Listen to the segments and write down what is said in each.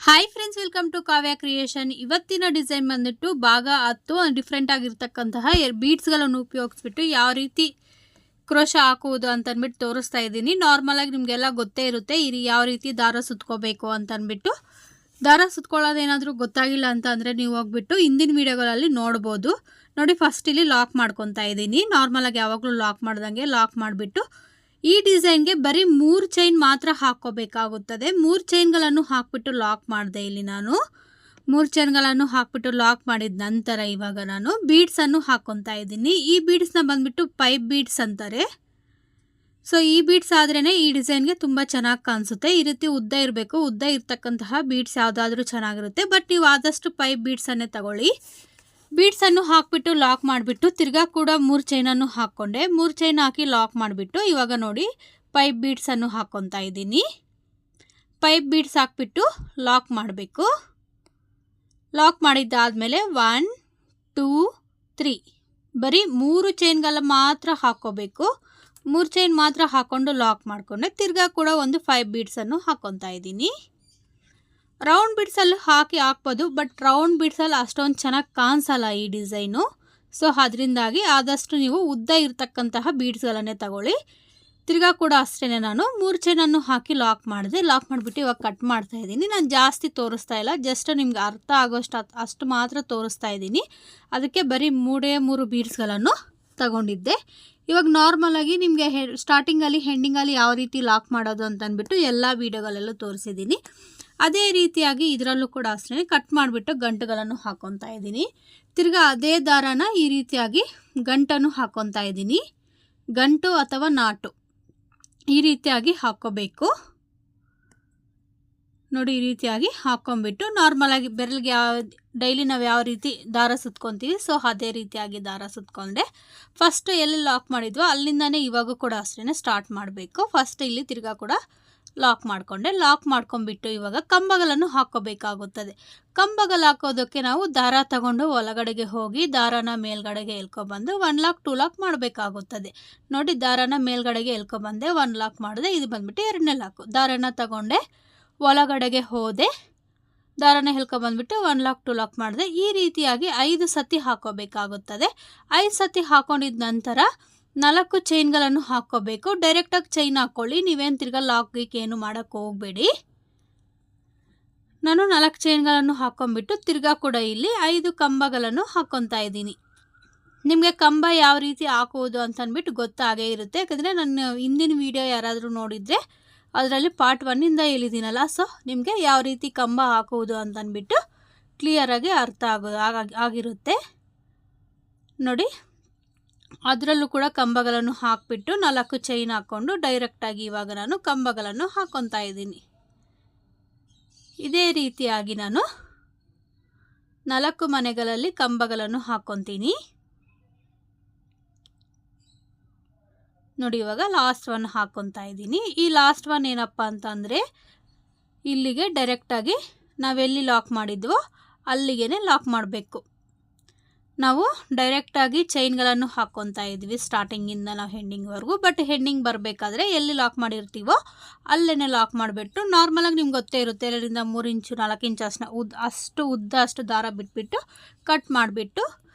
Hi friends, welcome to Kavya creation. ಇವತ್ತಿನ design ಬಂದ್ಬಿಟ್ಟು ಭಾಗ 10 ಡಿಫ್ರೆಂಟ್ ಆಗಿರ್ತಕ್ಕಂತಹ ಬೀಡ್ಸ್ಗಳನ್ನು ಉಪಯೋಗಿಸ್ಬಿಟ್ಟು ಯಾವ ರೀತಿ ಕ್ರೋಶ ಹಾಕುವುದು ಅಂತ ಅಂದ್ಬಿಟ್ಟು ತೋರಿಸ್ತಾ ಇದ್ದೀನಿ. ನಾರ್ಮಲ್ ಆಗಿ ನಿಮಗೆಲ್ಲ ಗೊತ್ತೇ ಇರುತ್ತೆ ಯಾವ ರೀತಿ ದಾರ ಸುತ್ಕೋಬೇಕು ಅಂತ ಅಂದ್ಬಿಟ್ಟು. ದಾರ ಸುತ್ಕೊಳ್ಳೋದೇನಾದರೂ ಗೊತ್ತಾಗಿಲ್ಲ ಅಂತ ಅಂದರೆ ನೀವು ಹೋಗ್ಬಿಟ್ಟು ಹಿಂದಿನ ವೀಡಿಯೋಗಳಲ್ಲಿ ನೋಡ್ಬೋದು. ನೋಡಿ, ಫಸ್ಟ್ ಇಲ್ಲಿ ಲಾಕ್ ಮಾಡ್ಕೊತಾ ಇದ್ದೀನಿ. ನಾರ್ಮಲ್ ಆಗಿ ಯಾವಾಗಲೂ ಲಾಕ್ ಮಾಡ್ದಂಗೆ ಲಾಕ್ ಮಾಡಿಬಿಟ್ಟು ಈ ಡಿಸೈನ್ಗೆ ಬರೀ 3 ಚೈನ್ ಮಾತ್ರ ಹಾಕೋಬೇಕಾಗುತ್ತದೆ. 3 ಚೈನ್ಗಳನ್ನು ಹಾಕ್ಬಿಟ್ಟು ಲಾಕ್ ಮಾಡಿದೆ. ಇಲ್ಲಿ ನಾನು 3 ಚೈನ್ಗಳನ್ನು ಹಾಕ್ಬಿಟ್ಟು ಲಾಕ್ ಮಾಡಿದ ನಂತರ ಇವಾಗ ನಾನು ಬೀಡ್ಸನ್ನು ಹಾಕ್ಕೊತಾ ಇದ್ದೀನಿ. ಈ ಬೀಡ್ಸ್ನ ಬಂದ್ಬಿಟ್ಟು ಪೈಪ್ ಬೀಡ್ಸ್ ಅಂತಾರೆ. ಸೊ ಈ ಬೀಡ್ಸ್ ಆದ್ರೇ ಈ ಡಿಸೈನ್ಗೆ ತುಂಬ ಚೆನ್ನಾಗಿ ಕಾಣಿಸುತ್ತೆ. ಈ ರೀತಿ ಉದ್ದ ಇರಬೇಕು. ಉದ್ದ ಇರ್ತಕ್ಕಂತಹ ಬೀಡ್ಸ್ ಯಾವುದಾದ್ರೂ ಚೆನ್ನಾಗಿರುತ್ತೆ. ಬಟ್ ನೀವು ಆದಷ್ಟು ಪೈಪ್ ಬೀಡ್ಸನ್ನೇ ತಗೊಳ್ಳಿ. ಬೀಡ್ಸನ್ನು ಹಾಕ್ಬಿಟ್ಟು ಲಾಕ್ ಮಾಡಿಬಿಟ್ಟು ತಿರ್ಗಾ ಕೂಡ 3 ಚೈನನ್ನು ಹಾಕ್ಕೊಂಡೆ. 3 ಚೈನ್ ಹಾಕಿ ಲಾಕ್ ಮಾಡಿಬಿಟ್ಟು ಇವಾಗ ನೋಡಿ ಪೈಪ್ ಬೀಡ್ಸನ್ನು ಹಾಕ್ಕೊತಾ ಇದ್ದೀನಿ. ಪೈಪ್ ಬೀಡ್ಸ್ ಹಾಕ್ಬಿಟ್ಟು ಲಾಕ್ ಮಾಡಬೇಕು. ಲಾಕ್ ಮಾಡಿದ್ದಾದಮೇಲೆ 1 2 3 ಬರೀ 3 ಚೈನ್ಗಳ ಮಾತ್ರ ಹಾಕ್ಕೋಬೇಕು. 3 ಚೈನ್ ಮಾತ್ರ ಹಾಕ್ಕೊಂಡು ಲಾಕ್ ಮಾಡಿಕೊಂಡೆ. ತಿರ್ಗಾ ಕೂಡ ಒಂದು 5 ಬೀಡ್ಸನ್ನು ಹಾಕ್ಕೊತಾ ಇದ್ದೀನಿ. ರೌಂಡ್ ಬೀಡ್ಸಲ್ಲಿ ಹಾಕ್ಬೋದು, ಬಟ್ ರೌಂಡ್ ಬೀಡ್ಸಲ್ಲಿ ಅಷ್ಟೊಂದು ಚೆನ್ನಾಗಿ ಕಾಣಿಸಲ್ಲ ಈ ಡಿಸೈನು. ಸೊ ಅದರಿಂದಾಗಿ ಆದಷ್ಟು ನೀವು ಉದ್ದ ಇರ್ತಕ್ಕಂತಹ ಬೀಡ್ಸ್ಗಳನ್ನೇ ತಗೊಳ್ಳಿ. ತಿರ್ಗಾ ಕೂಡ ಅಷ್ಟೇ ನಾನು 3 ಚೈನನ್ನು ಹಾಕಿ ಲಾಕ್ ಮಾಡಿದೆ. ಲಾಕ್ ಮಾಡಿಬಿಟ್ಟು ಇವಾಗ ಕಟ್ ಮಾಡ್ತಾ ಇದ್ದೀನಿ. ನಾನು ಜಾಸ್ತಿ ತೋರಿಸ್ತಾ ಇಲ್ಲ, ಜಸ್ಟ್ ನಿಮ್ಗೆ ಅರ್ಥ ಆಗೋಷ್ಟು ಅಷ್ಟು ಮಾತ್ರ ತೋರಿಸ್ತಾ ಇದ್ದೀನಿ. ಅದಕ್ಕೆ ಬರೀ 3 ಬೀಡ್ಸ್ಗಳನ್ನು ತಗೊಂಡಿದ್ದೆ. ಇವಾಗ ನಾರ್ಮಲಾಗಿ ನಿಮಗೆ ಸ್ಟಾರ್ಟಿಂಗಲ್ಲಿ ಹೆಂಡಿಂಗಲ್ಲಿ ಯಾವ ರೀತಿ ಲಾಕ್ ಮಾಡೋದು ಅಂತ ಅಂದ್ಬಿಟ್ಟು ಎಲ್ಲ ವೀಡಿಯೋಗಳಲ್ಲೂ ತೋರಿಸಿದ್ದೀನಿ. ಅದೇ ರೀತಿಯಾಗಿ ಇದರಲ್ಲೂ ಕೂಡ ಅಷ್ಟೇ ಕಟ್ ಮಾಡಿಬಿಟ್ಟು ಗಂಟುಗಳನ್ನು ಹಾಕ್ಕೊತಾ ಇದ್ದೀನಿ. ತಿರ್ಗಾ ಅದೇ ದಾರಾನ ಈ ರೀತಿಯಾಗಿ ಗಂಟನ್ನು ಹಾಕ್ಕೊತಾ ಇದ್ದೀನಿ. ಗಂಟು ಅಥವಾ ನಾಟು ಈ ರೀತಿಯಾಗಿ ಹಾಕ್ಕೋಬೇಕು. ನೋಡಿ, ಈ ರೀತಿಯಾಗಿ ಹಾಕ್ಕೊಂಬಿಟ್ಟು ನಾರ್ಮಲಾಗಿ ಬೆರಳಿಗೆ ಡೈಲಿ ನಾವು ಯಾವ ರೀತಿ ದಾರ ಸುತ್ಕೊತೀವಿ ಸೊ ಅದೇ ರೀತಿಯಾಗಿ ದಾರ ಸುತ್ಕೊಂಡೆ. ಫಸ್ಟ್ ಎಲ್ಲಿ ಲಾಕ್ ಮಾಡಿದ್ವೋ ಅಲ್ಲಿಂದನೇ ಇವಾಗ ಕೂಡ ಅಷ್ಟೇ ಸ್ಟಾರ್ಟ್ ಮಾಡಬೇಕು. ಫಸ್ಟ್ ಇಲ್ಲಿ ತಿರ್ಗಾ ಕೂಡ ಲಾಕ್ ಮಾಡಿಕೊಂಡೆ. ಲಾಕ್ ಮಾಡ್ಕೊಂಡ್ಬಿಟ್ಟು ಇವಾಗ ಕಂಬಗಳನ್ನು ಹಾಕ್ಕೋಬೇಕಾಗುತ್ತದೆ. ಕಂಬಗಳು ಹಾಕೋದಕ್ಕೆ ನಾವು ದಾರ ತಗೊಂಡು ಒಳಗಡೆಗೆ ಹೋಗಿ ದಾರಾನ ಮೇಲ್ಗಡೆಗೆ ಎಳ್ಕೊಬಂದು 1 ಲಾಕ್ 2 ಲಾಕ್ ಮಾಡಬೇಕಾಗುತ್ತದೆ. ನೋಡಿ, ದಾರಾನ ಮೇಲ್ಗಡೆಗೆ ಎಳ್ಕೊಬಂದೆ, 1 ಲಾಕ್ ಮಾಡಿದೆ. ಇದು ಬಂದ್ಬಿಟ್ಟು 2ನೇ ಲಾಕು. ದಾರಾನ ತಗೊಂಡೆ ಒಳಗಡೆಗೆ ಹೋದೆ, ದಾರಾನ ಎಳ್ಕೊಬಂದ್ಬಿಟ್ಟು 1 ಲಾಕ್ 2 ಲಾಕ್ ಮಾಡಿದೆ. ಈ ರೀತಿಯಾಗಿ 5 ಸತಿ ಹಾಕೋಬೇಕಾಗುತ್ತದೆ. 5 ಸತಿ ಹಾಕೊಂಡಿದ ನಂತರ 4 ಚೈನ್ಗಳನ್ನು ಹಾಕ್ಕೋಬೇಕು. ಡೈರೆಕ್ಟಾಗಿ ಚೈನ್ ಹಾಕ್ಕೊಳ್ಳಿ, ನೀವೇನು ತಿರ್ಗಾ ಲಾಕ್ ಏನು ಮಾಡೋಕ್ಕೆ ಹೋಗಬೇಡಿ. ನಾನು 4 ಚೈನ್ಗಳನ್ನು ಹಾಕ್ಕೊಂಬಿಟ್ಟು ತಿರ್ಗಾ ಕೂಡ ಇಲ್ಲಿ 5 ಕಂಬಗಳನ್ನು ಹಾಕ್ಕೊತಾ ಇದ್ದೀನಿ. ನಿಮಗೆ ಕಂಬ ಯಾವ ರೀತಿ ಹಾಕುವುದು ಅಂತ ಅಂದ್ಬಿಟ್ಟು ಗೊತ್ತಾಗೇ ಇರುತ್ತೆ. ಯಾಕಂದರೆ ನನ್ನ ಹಿಂದಿನ ವೀಡಿಯೋ ಯಾರಾದರೂ ನೋಡಿದರೆ ಅದರಲ್ಲಿ ಪಾರ್ಟ್ 1ಇಂದ ಹೇಳಿದ್ದೀನಲ್ಲ. ಸೊ ನಿಮಗೆ ಯಾವ ರೀತಿ ಕಂಬ ಹಾಕುವುದು ಅಂತ ಅಂದ್ಬಿಟ್ಟು ಕ್ಲಿಯರಾಗಿ ಅರ್ಥ ಆಗಿರುತ್ತೆ. ನೋಡಿ, ಅದರಲ್ಲೂ ಕೂಡ ಕಂಬಗಳನ್ನು ಹಾಕಿಬಿಟ್ಟು 4 ಚೈನ್ ಹಾಕ್ಕೊಂಡು ಡೈರೆಕ್ಟಾಗಿ ಇವಾಗ ನಾನು ಕಂಬಗಳನ್ನು ಹಾಕ್ಕೊತಾ ಇದ್ದೀನಿ. ಇದೇ ರೀತಿಯಾಗಿ ನಾನು 4 ಮನೆಗಳಲ್ಲಿ ಕಂಬಗಳನ್ನು ಹಾಕ್ಕೊತೀನಿ. ನೋಡಿ, ಇವಾಗ ಲಾಸ್ಟ್ 1 ಹಾಕ್ಕೊತಾ ಇದ್ದೀನಿ. ಈ ಲಾಸ್ಟ್ 1 ಏನಪ್ಪ ಅಂತಂದರೆ ಇಲ್ಲಿಗೆ ಡೈರೆಕ್ಟಾಗಿ ನಾವೆಲ್ಲಿ ಲಾಕ್ ಮಾಡಿದ್ವೋ ಅಲ್ಲಿಗೆ ಲಾಕ್ ಮಾಡಬೇಕು. ನಾವು ಡೈರೆಕ್ಟಾಗಿ ಚೈನ್ಗಳನ್ನು ಹಾಕ್ಕೊತಾ ಇದ್ವಿ ಸ್ಟಾರ್ಟಿಂಗಿಂದ ನಾವು ಹೆಂಡಿಂಗ್ವರೆಗೂ. ಬಟ್ ಹೆಂಡಿಂಗ್ ಬರಬೇಕಾದ್ರೆ ಎಲ್ಲಿ ಲಾಕ್ ಮಾಡಿರ್ತೀವೋ ಅಲ್ಲೇ ಲಾಕ್ ಮಾಡಿಬಿಟ್ಟು ನಾರ್ಮಲಾಗಿ ನಿಮ್ಗೆ ಗೊತ್ತೇ ಇರುತ್ತೆ 2ರಿಂದ 3 ಇಂಚು 4 ಇಂಚು ಅಷ್ಟು ಉದ್ದ ಅಷ್ಟು ದಾರ ಬಿಟ್ಬಿಟ್ಟು ಕಟ್ ಮಾಡಿಬಿಟ್ಟು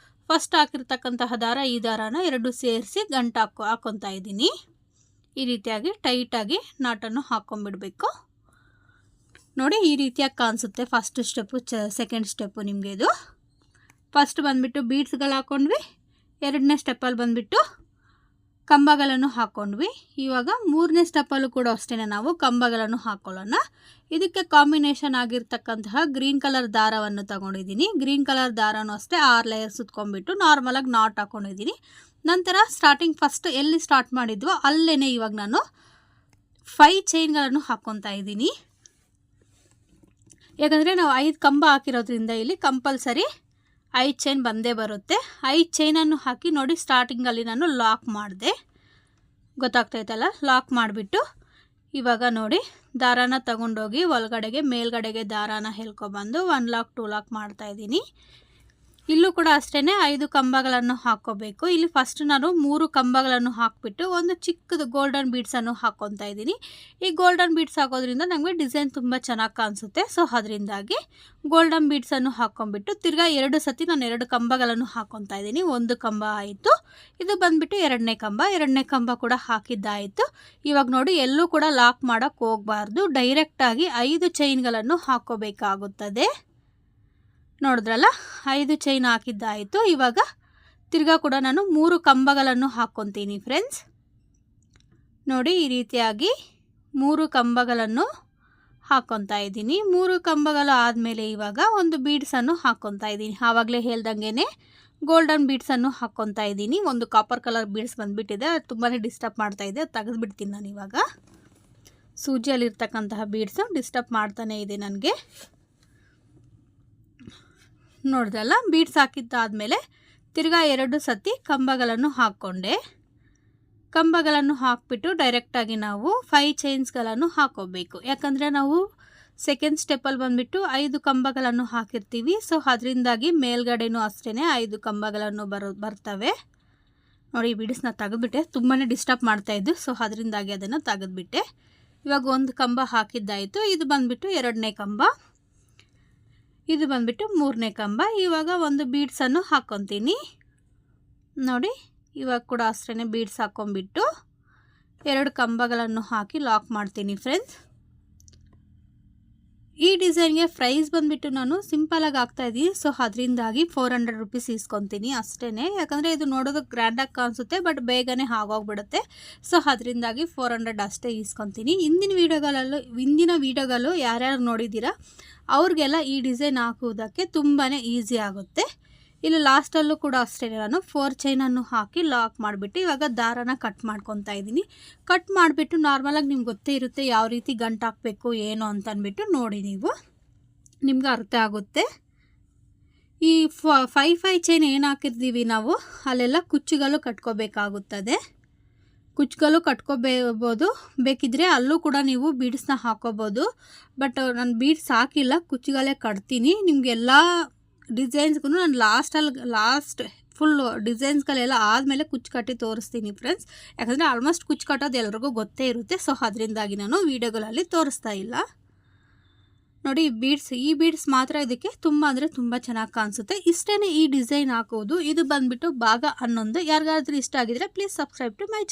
ಫಸ್ಟ್ ಹಾಕಿರ್ತಕ್ಕಂತಹ ದಾರ ಈ ದಾರಾನ 2 ಸೇರಿಸಿ ಗಂಟು ಹಾಕ್ಕೊತಾ ಇದ್ದೀನಿ. ಈ ರೀತಿಯಾಗಿ ಟೈಟಾಗಿ ನಾಟನ್ನು ಹಾಕ್ಕೊಂಬಿಡಬೇಕು. ನೋಡಿ, ಈ ರೀತಿಯಾಗಿ ಕಾಣಿಸುತ್ತೆ ಫಸ್ಟ್ ಸ್ಟೆಪ್ಪು. ಸೆಕೆಂಡ್ ಸ್ಟೆಪ್ಪು ನಿಮಗೆ ಇದು. ಫಸ್ಟ್ ಬಂದುಬಿಟ್ಟು ಬೀಡ್ಸ್ಗಳು ಹಾಕ್ಕೊಂಡ್ವಿ. 2ನೇ ಸ್ಟೆಪ್ಪಲ್ಲಿ ಬಂದುಬಿಟ್ಟು ಕಂಬಗಳನ್ನು ಹಾಕ್ಕೊಂಡ್ವಿ. ಇವಾಗ 3ನೇ ಸ್ಟೆಪ್ಪಲ್ಲೂ ಕೂಡ ಅಷ್ಟೇ ನಾವು ಕಂಬಗಳನ್ನು ಹಾಕ್ಕೊಳ್ಳೋಣ. ಇದಕ್ಕೆ ಕಾಂಬಿನೇಷನ್ ಆಗಿರ್ತಕ್ಕಂತಹ ಗ್ರೀನ್ ಕಲರ್ ದಾರವನ್ನು ತಗೊಂಡಿದ್ದೀನಿ. ಗ್ರೀನ್ ಕಲರ್ ದಾರನೂ ಅಷ್ಟೇ 6 ಲೇಯರ್ ಸುತ್ಕೊಂಡ್ಬಿಟ್ಟು ನಾರ್ಮಲಾಗಿ ನಾಟ್ ಹಾಕ್ಕೊಂಡಿದ್ದೀನಿ. ನಂತರ ಸ್ಟಾರ್ಟಿಂಗ್ ಫಸ್ಟ್ ಎಲ್ಲಿ ಸ್ಟಾರ್ಟ್ ಮಾಡಿದ್ವೋ ಅಲ್ಲೇ ಇವಾಗ ನಾನು 5 ಚೈನ್ಗಳನ್ನು ಹಾಕ್ಕೊತಾ ಇದ್ದೀನಿ. ಯಾಕಂದರೆ ನಾವು 5 ಕಂಬ ಹಾಕಿರೋದ್ರಿಂದ ಇಲ್ಲಿ ಕಂಪಲ್ಸರಿ 5 ಚೈನ್ ಬಂದೇ ಬರುತ್ತೆ. 5 ಚೈನನ್ನು ಹಾಕಿ ನೋಡಿ ಸ್ಟಾರ್ಟಿಂಗಲ್ಲಿ ನಾನು ಲಾಕ್ ಮಾಡಿದೆ. ಗೊತ್ತಾಗ್ತೈತಲ್ಲ, ಲಾಕ್ ಮಾಡಿಬಿಟ್ಟು ಇವಾಗ ನೋಡಿ ದಾರಾನ ತಗೊಂಡೋಗಿ ಒಳಗಡೆಗೆ ಮೇಲ್ಗಡೆಗೆ ದಾರಾನ ಎಳ್ಕೊಬಂದು 1 ಲಾಕ್ 2 ಲಾಕ್ ಮಾಡ್ತಾಯಿದ್ದೀನಿ. ಇಲ್ಲೂ ಕೂಡ ಅಷ್ಟೇ 5 ಕಂಬಗಳನ್ನು ಹಾಕ್ಕೋಬೇಕು. ಇಲ್ಲಿ ಫಸ್ಟ್ ನಾನು 3 ಕಂಬಗಳನ್ನು ಹಾಕಿಬಿಟ್ಟು ಒಂದು ಚಿಕ್ಕದು ಗೋಲ್ಡನ್ ಬೀಡ್ಸನ್ನು ಹಾಕ್ಕೊತಾ ಇದ್ದೀನಿ. ಈ ಗೋಲ್ಡನ್ ಬೀಡ್ಸ್ ಹಾಕೋದ್ರಿಂದ ನಮಗೆ ಡಿಸೈನ್ ತುಂಬ ಚೆನ್ನಾಗಿ ಕಾಣಿಸುತ್ತೆ. ಸೊ ಅದರಿಂದಾಗಿ ಗೋಲ್ಡನ್ ಬೀಡ್ಸನ್ನು ಹಾಕ್ಕೊಂಬಿಟ್ಟು ತಿರ್ಗಾ 2 ಸತಿ ನಾನು 2 ಕಂಬಗಳನ್ನು ಹಾಕ್ಕೊತಾ ಇದ್ದೀನಿ. ಒಂದು ಕಂಬ ಆಯಿತು, ಇದು ಬಂದುಬಿಟ್ಟು ಎರಡನೇ ಕಂಬ ಕೂಡ ಹಾಕಿದ್ದಾಯಿತು. ಇವಾಗ ನೋಡಿ ಎಲ್ಲೂ ಕೂಡ ಲಾಕ್ ಮಾಡೋಕ್ಕೆ ಹೋಗಬಾರ್ದು, ಡೈರೆಕ್ಟಾಗಿ 5 ಚೈನ್ಗಳನ್ನು ಹಾಕ್ಕೋಬೇಕಾಗುತ್ತದೆ. ನೋಡಿದ್ರಲ್ಲ, 5 ಚೈನ್ ಹಾಕಿದ್ದಾಯಿತು. ಇವಾಗ ತಿರ್ಗಾ ಕೂಡ ನಾನು 3 ಕಂಬಗಳನ್ನು ಹಾಕ್ಕೊತೀನಿ ಫ್ರೆಂಡ್ಸ್. ನೋಡಿ ಈ ರೀತಿಯಾಗಿ 3 ಕಂಬಗಳನ್ನು ಹಾಕ್ಕೊತಾ ಇದ್ದೀನಿ. 3 ಕಂಬಗಳು ಆದಮೇಲೆ ಇವಾಗ ಒಂದು ಬೀಡ್ಸನ್ನು ಹಾಕ್ಕೊತಾ ಇದ್ದೀನಿ. ಆವಾಗಲೇ ಹೇಳ್ದಂಗೆ ಗೋಲ್ಡನ್ ಬೀಡ್ಸನ್ನು ಹಾಕ್ಕೊತಾ ಇದ್ದೀನಿ. ಒಂದು ಕಾಪರ್ ಕಲರ್ ಬೀಡ್ಸ್ ಬಂದುಬಿಟ್ಟಿದೆ, ಅದು ತುಂಬಾ ಡಿಸ್ಟರ್ಬ್ ಮಾಡ್ತಾಯಿದೆ, ಅದು ತೆಗೆದುಬಿಡ್ತೀನಿ ನಾನು. ಇವಾಗ ಸೂಜಿಯಲ್ಲಿರ್ತಕ್ಕಂತಹ ಬೀಡ್ಸು ಡಿಸ್ಟರ್ಬ್ ಮಾಡ್ತಾನೇ ಇದೆ ನನಗೆ. ನೋಡಿದ್ರಲ್ಲ, ಬೀಡ್ಸ್ ಹಾಕಿದ್ದಾದಮೇಲೆ ತಿರ್ಗಾ 2 ಸತಿ ಕಂಬಗಳನ್ನು ಹಾಕ್ಕೊಂಡೆ. ಕಂಬಗಳನ್ನು ಹಾಕಿಬಿಟ್ಟು ಡೈರೆಕ್ಟಾಗಿ ನಾವು 5 ಚೈನ್ಸ್ಗಳನ್ನು ಹಾಕ್ಕೋಬೇಕು. ಯಾಕಂದರೆ ನಾವು ಸೆಕೆಂಡ್ ಸ್ಟೆಪ್ಪಲ್ಲಿ ಬಂದುಬಿಟ್ಟು 5 ಕಂಬಗಳನ್ನು ಹಾಕಿರ್ತೀವಿ. ಸೊ ಅದರಿಂದಾಗಿ ಮೇಲ್ಗಡೆನೂ ಅಷ್ಟೇ 5 ಕಂಬಗಳನ್ನು ಬರ್ತವೆ. ನೋಡಿ ಈ ಬೀಡ್ಸ್ನ ತೆಗೆದುಬಿಟ್ಟೆ, ತುಂಬಾ ಡಿಸ್ಟರ್ಬ್ ಮಾಡ್ತಾಯಿದ್ದು. ಸೊ ಅದರಿಂದಾಗಿ ಅದನ್ನು ತೆಗೆದುಬಿಟ್ಟೆ. ಇವಾಗ ಒಂದು ಕಂಬ ಹಾಕಿದ್ದಾಯಿತು. ಇದು ಬಂದುಬಿಟ್ಟು 2ನೇ ಕಂಬ, ಇದು ಬಂದುಬಿಟ್ಟು 3ನೇ ಕಂಬ. ಇವಾಗ ಒಂದು ಬೀಡ್ಸನ್ನು ಹಾಕ್ಕೊತೀನಿ. ನೋಡಿ ಇವಾಗ ಕೂಡ ಅಷ್ಟೇ ಬೀಡ್ಸ್ ಹಾಕ್ಕೊಂಬಿಟ್ಟು 2 ಕಂಬಗಳನ್ನು ಹಾಕಿ ಲಾಕ್ ಮಾಡ್ತೀನಿ ಫ್ರೆಂಡ್ಸ್. ಈ ಡಿಸೈನ್ಗೆ ಪ್ರೈಸ್ ಬಂದುಬಿಟ್ಟು ನಾನು ಸಿಂಪಲಾಗಿ ಹಾಕ್ತಾಯಿದ್ದೀನಿ. ಸೊ ಅದರಿಂದಾಗಿ 400 ರುಪೀಸ್ ಇಸ್ಕೊತೀನಿ ಅಷ್ಟೇ. ಯಾಕಂದರೆ ಇದು ನೋಡೋದಕ್ಕೆ ಗ್ರ್ಯಾಂಡಾಗಿ ಕಾಣಿಸುತ್ತೆ, ಬಟ್ ಬೇಗನೆ ಆಗೋಗ್ಬಿಡುತ್ತೆ. ಸೊ ಅದರಿಂದಾಗಿ 400 ಅಷ್ಟೇ ಇಸ್ಕೊತೀನಿ. ಹಿಂದಿನ ವೀಡಿಯೋಗಳು ಯಾರ್ಯಾರು ನೋಡಿದ್ದೀರಾ ಅವ್ರಿಗೆಲ್ಲ ಈ ಡಿಸೈನ್ ಹಾಕುವುದಕ್ಕೆ ತುಂಬಾ ಈಸಿ ಆಗುತ್ತೆ. ಇಲ್ಲಿ ಲಾಸ್ಟಲ್ಲೂ ಕೂಡ ಅಷ್ಟೇ ನಾನು 4 ಚೈನನ್ನು ಹಾಕಿ ಲಾಕ್ ಮಾಡಿಬಿಟ್ಟು ಇವಾಗ ದಾರನ ಕಟ್ ಮಾಡ್ಕೊತಾ ಇದ್ದೀನಿ. ಕಟ್ ಮಾಡಿಬಿಟ್ಟು ನಾರ್ಮಲಾಗಿ ನಿಮ್ಗೆ ಗೊತ್ತೇ ಇರುತ್ತೆ ಯಾವ ರೀತಿ ಗಂಟು ಹಾಕಬೇಕು ಏನು ಅಂತ ಅಂದ್ಬಿಟ್ಟು ನೋಡಿ, ನಿಮ್ಗೆ ಅರ್ಥ ಆಗುತ್ತೆ. ಈ 5 ಚೈನ್ ಏನು ಹಾಕಿರ್ತೀವಿ ನಾವು ಅಲ್ಲೆಲ್ಲ ಕುಚ್ಚುಗಳು ಕಟ್ಕೋಬೇಕಾಗುತ್ತದೆ. ಕುಚ್ಚುಗಳು ಕಟ್ಕೋಬೋದು, ಬೇಕಿದ್ರೆ ಅಲ್ಲೂ ಕೂಡ ನೀವು ಬೀಡ್ಸ್ನ ಹಾಕೋಬೋದು. ಬಟ್ ನಾನು ಬೀಡ್ಸ್ ಹಾಕಿಲ್ಲ, ಕುಚ್ಚುಗಳೇ ಕಟ್ತೀನಿ. ನಿಮಗೆಲ್ಲ ಡಿಸೈನ್ಸ್ಗೂ ನಾನು ಲಾಸ್ಟ್ ಫುಲ್ಲು ಡಿಸೈನ್ಸ್ಗಳೆಲ್ಲ ಆದಮೇಲೆ ಕುಚ್ಚು ಕಟ್ಟಿ ತೋರಿಸ್ತೀನಿ ಫ್ರೆಂಡ್ಸ್. ಯಾಕಂದರೆ ಆಲ್ಮೋಸ್ಟ್ ಕುಚ್ಚು ಕಟ್ಟೋದು ಎಲ್ರಿಗೂ ಗೊತ್ತೇ ಇರುತ್ತೆ. ಸೊ ಅದರಿಂದಾಗಿ ನಾನು ವೀಡಿಯೋಗಳಲ್ಲಿ ತೋರಿಸ್ತಾ ಇಲ್ಲ. ನೋಡಿ ಈ ಬೀಡ್ಸ್ ಮಾತ್ರ ಇದಕ್ಕೆ ತುಂಬ ಅಂದರೆ ತುಂಬ ಚೆನ್ನಾಗಿ ಕಾಣಿಸುತ್ತೆ. ಇಷ್ಟೇ ಈ ಡಿಸೈನ್ ಹಾಕೋದು. ಇದು ಬಂದುಬಿಟ್ಟು ಭಾಗ 11. ಯಾರಿಗಾದ್ರೂ ಇಷ್ಟ ಆಗಿದ್ರೆ please subscribe to my channel.